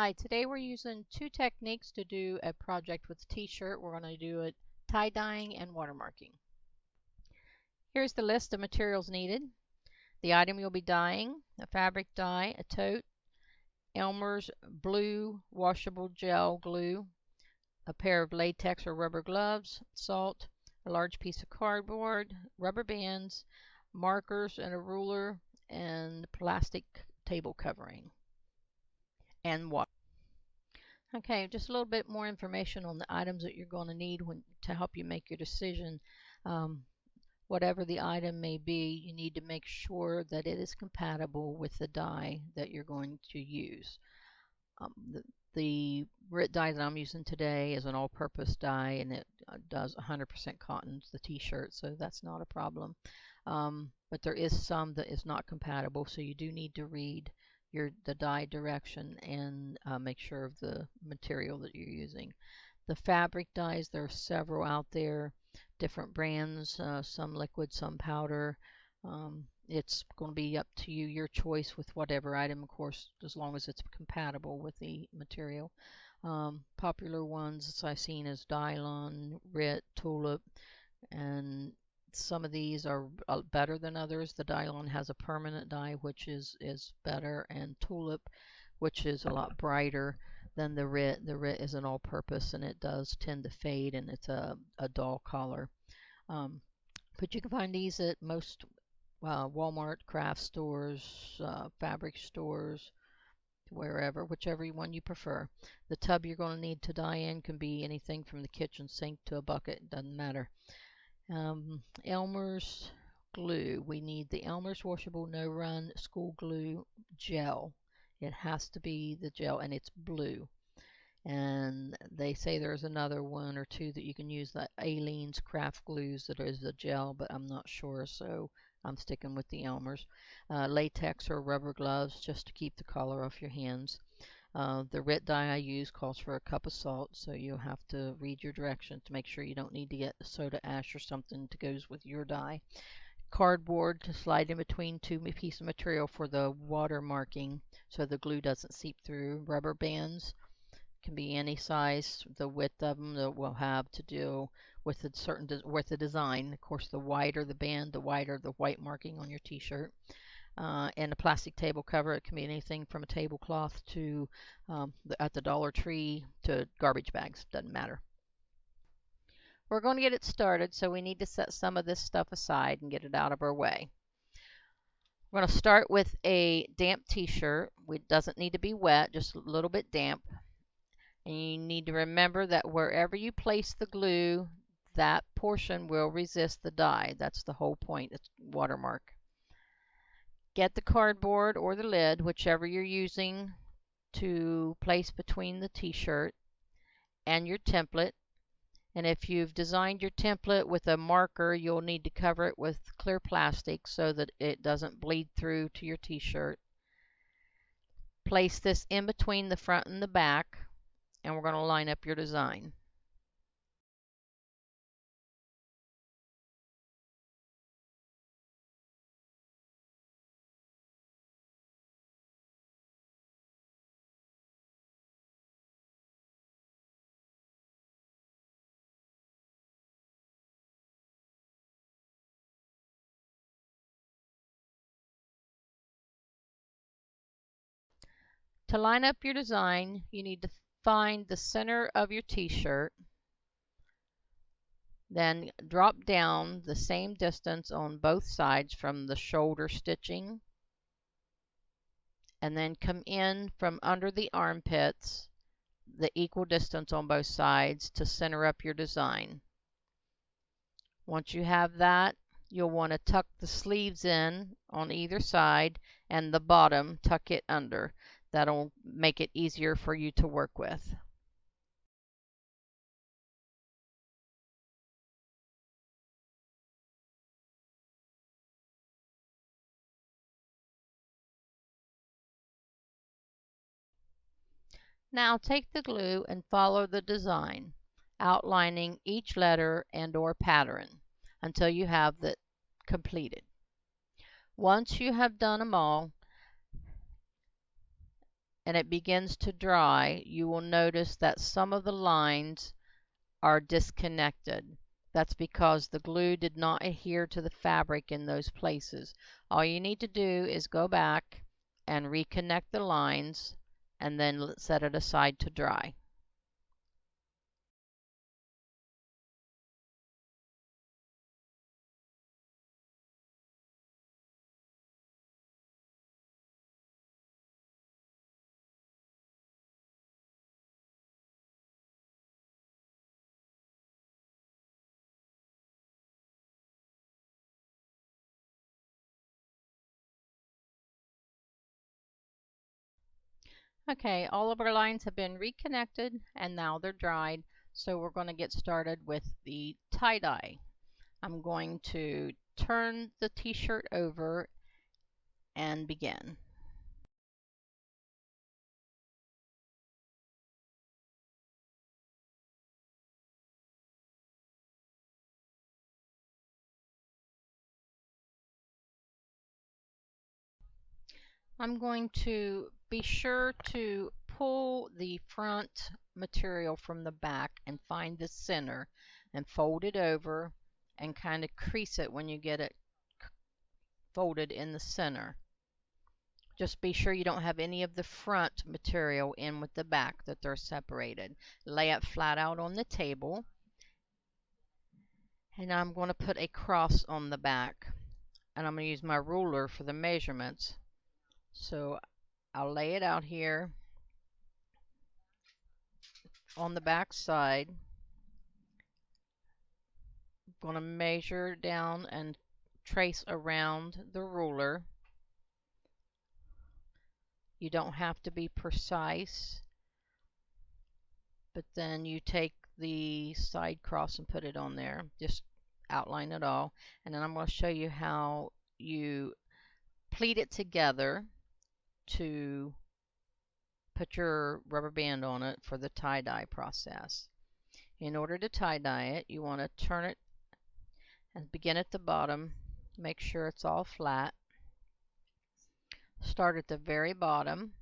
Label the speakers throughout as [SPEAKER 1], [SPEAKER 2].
[SPEAKER 1] Hi, today we're using two techniques to do a project with t-shirt. We're going to do it tie-dyeing and watermarking. Here's the list of materials needed. The item you'll be dyeing: a fabric dye, a tote, Elmer's blue washable gel glue, a pair of latex or rubber gloves, salt, a large piece of cardboard, rubber bands, markers and a ruler, and plastic table covering, and water. Okay, just a little bit more information on the items that you're going to need to help you make your decision. Um, Whatever the item may be, you need to make sure that it is compatible with the dye that you're going to use. The RIT dye that I'm using today is an all-purpose dye, and it does 100% cotton, the t-shirt, so that's not a problem. But there is some that is not compatible, so you do need to read the dye direction and make sure of the material that you're using. The fabric dyes, there are several out there, different brands, some liquid, some powder. It's going to be up to you, your choice with whatever item, of course, as long as it's compatible with the material. Popular ones I've seen is Dylon, RIT, Tulip, and some of these are better than others. The Dylon has a permanent dye, which is better, and Tulip, which is a lot brighter than the RIT. The RIT is an all-purpose, and it does tend to fade, and it's a dull color. But you can find these at most Walmart, craft stores, fabric stores, wherever, whichever one you prefer. The tub you're going to need to dye in can be anything from the kitchen sink to a bucket, doesn't matter. Elmer's glue. We need the Elmer's washable no-run school glue gel. It has to be the gel, and it's blue. And they say there's another one or two that you can use, that Aleene's craft glues that is a gel, but I'm not sure, so I'm sticking with the Elmer's. Latex or rubber gloves just to keep the color off your hands. The RIT dye I use calls for a cup of salt, so you'll have to read your directions to make sure you don't need to get soda ash or something that goes with your dye. Cardboard to slide in between two pieces of material for the watermarking so the glue doesn't seep through. Rubber bands can be any size. The width of them that will have to do with a certain with the design. Of course, the wider the band, the wider the white marking on your t-shirt. And a plastic table cover. It can be anything from a tablecloth to at the Dollar Tree to garbage bags. Doesn't matter. We're going to get it started, so we need to set some of this stuff aside and get it out of our way. We're going to start with a damp t-shirt. It doesn't need to be wet, just a little bit damp. And you need to remember that wherever you place the glue, that portion will resist the dye. That's the whole point. It's watermark. Get the cardboard or the lid, whichever you're using, to place between the t-shirt and your template. And if you've designed your template with a marker, you'll need to cover it with clear plastic so that it doesn't bleed through to your t-shirt. Place this in between the front and the back, and we're going to line up your design. To line up your design, you need to find the center of your t-shirt, then drop down the same distance on both sides from the shoulder stitching, and then come in from under the armpits the equal distance on both sides to center up your design. Once you have that, you'll want to tuck the sleeves in on either side, and the bottom tuck it under. That'll make it easier for you to work with. Now take the glue and follow the design, outlining each letter and or pattern until you have it completed. Once you have done them all and it begins to dry, you will notice that some of the lines are disconnected. That's because the glue did not adhere to the fabric in those places. All you need to do is go back and reconnect the lines and then set it aside to dry. Okay, all of our lines have been reconnected and now they're dried, so we're going to get started with the tie-dye. I'm going to turn the t-shirt over and begin. I'm going to be sure to pull the front material from the back and find the center and fold it over and kind of crease it when you get it folded in the center. Just be sure you don't have any of the front material in with the back, that they're separated. Lay it flat out on the table, and I'm going to put a cross on the back, and I'm going to use my ruler for the measurements. So I'll lay it out here on the back side. I'm going to measure down and trace around the ruler. You don't have to be precise, but then you take the side cross and put it on there. Just outline it all, and then I'm going to show you how you pleat it together to put your rubber band on it for the tie-dye process. In order to tie-dye it, you want to turn it and begin at the bottom. Make sure it's all flat. Start at the very bottom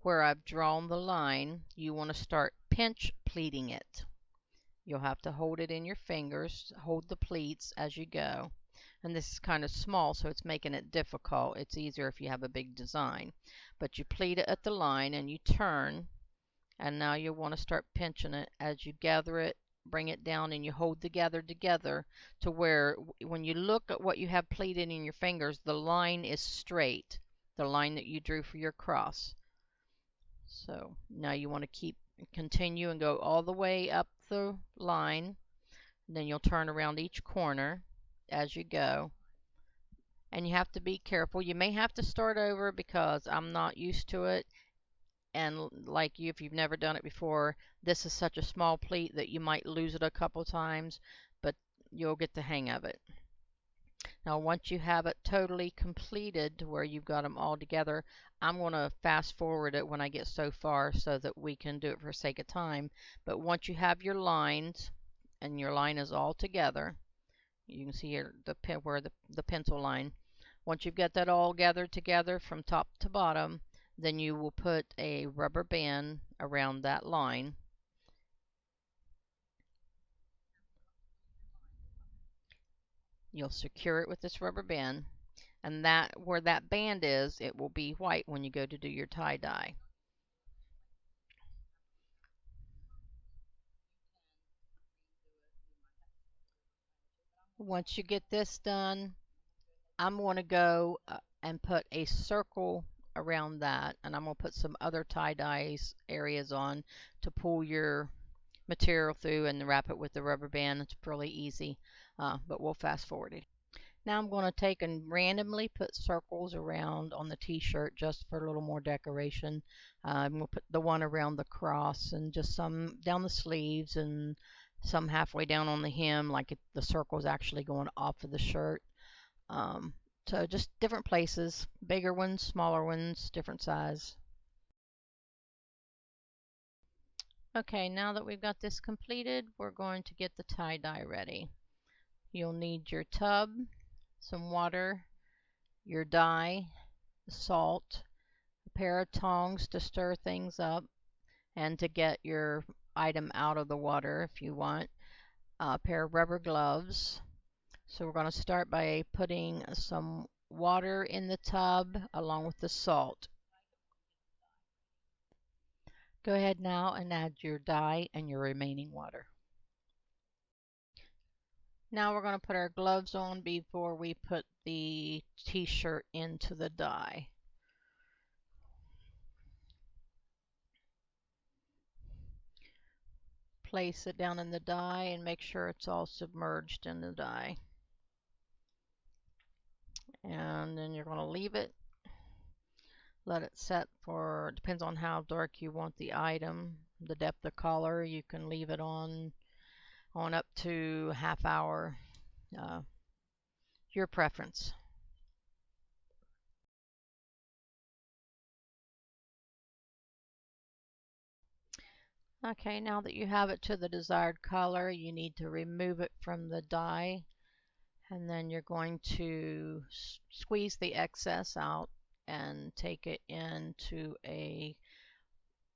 [SPEAKER 1] where I've drawn the line. You want to start pinch pleating it. You'll have to hold it in your fingers, hold the pleats as you go. And this is kind of small, so it's making it difficult. It's easier if you have a big design. But you pleat it at the line and you turn, and now you want to start pinching it as you gather it, bring it down, and you hold the gather together to where when you look at what you have pleated in your fingers, the line is straight, the line that you drew for your cross. So now you want to continue and go all the way up the line. Then you'll turn around each corner as you go. And you have to be careful. You may have to start over because I'm not used to it. And like you, if you've never done it before, this is such a small pleat that you might lose it a couple times, but you'll get the hang of it. Now once you have it totally completed to where you've got them all together, I'm going to fast forward it when I get so far so that we can do it for sake of time. But once you have your lines and your line is all together, you can see here where the pencil line. Once you've got that all gathered together from top to bottom, then you will put a rubber band around that line. You'll secure it with this rubber band, and that where that band is, it will be white when you go to do your tie-dye. Once you get this done, I'm going to go and put a circle around that, and I'm going to put some other tie-dyes areas on to pull your material through and wrap it with the rubber band. It's really easy, but we'll fast forward it. Now I'm going to take and randomly put circles around on the t-shirt just for a little more decoration. I'm going to put the one around the cross and just some down the sleeves and some halfway down on the hem, like the circle's actually going off of the shirt. So just different places, bigger ones, smaller ones, different size. Okay, now that we've got this completed, we're going to get the tie-dye ready. You'll need your tub, some water, your dye, salt, pair of tongs to stir things up and to get your item out of the water if you want, a pair of rubber gloves. So we're going to start by putting some water in the tub along with the salt. Go ahead now and add your dye and your remaining water. Now we're going to put our gloves on before we put the t-shirt into the dye. Place it down in the dye and make sure it's all submerged in the dye. And then you're going to leave it. Let it set for, depends on how dark you want the item, the depth of color. You can leave it on up to half hour, your preference. Okay, now that you have it to the desired color, you need to remove it from the dye, and then you're going to squeeze the excess out and take it into a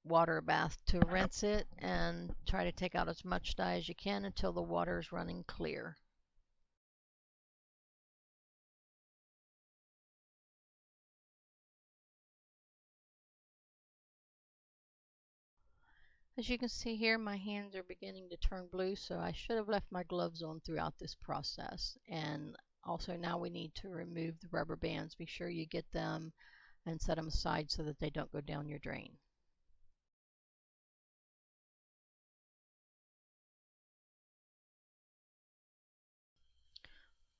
[SPEAKER 1] water bath to rinse it, and try to take out as much dye as you can until the water is running clear. As you can see here, my hands are beginning to turn blue, so I should have left my gloves on throughout this process. And also now we need to remove the rubber bands. Be sure you get them and set them aside so that they don't go down your drain.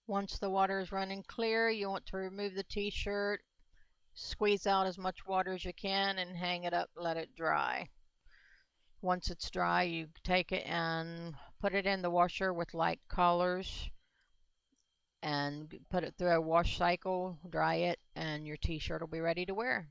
[SPEAKER 1] Once the water is running clear, you want to remove the t-shirt, squeeze out as much water as you can, and hang it up, let it dry. Once it's dry, you take it and put it in the washer with light colors and put it through a wash cycle, dry it, and your t-shirt will be ready to wear.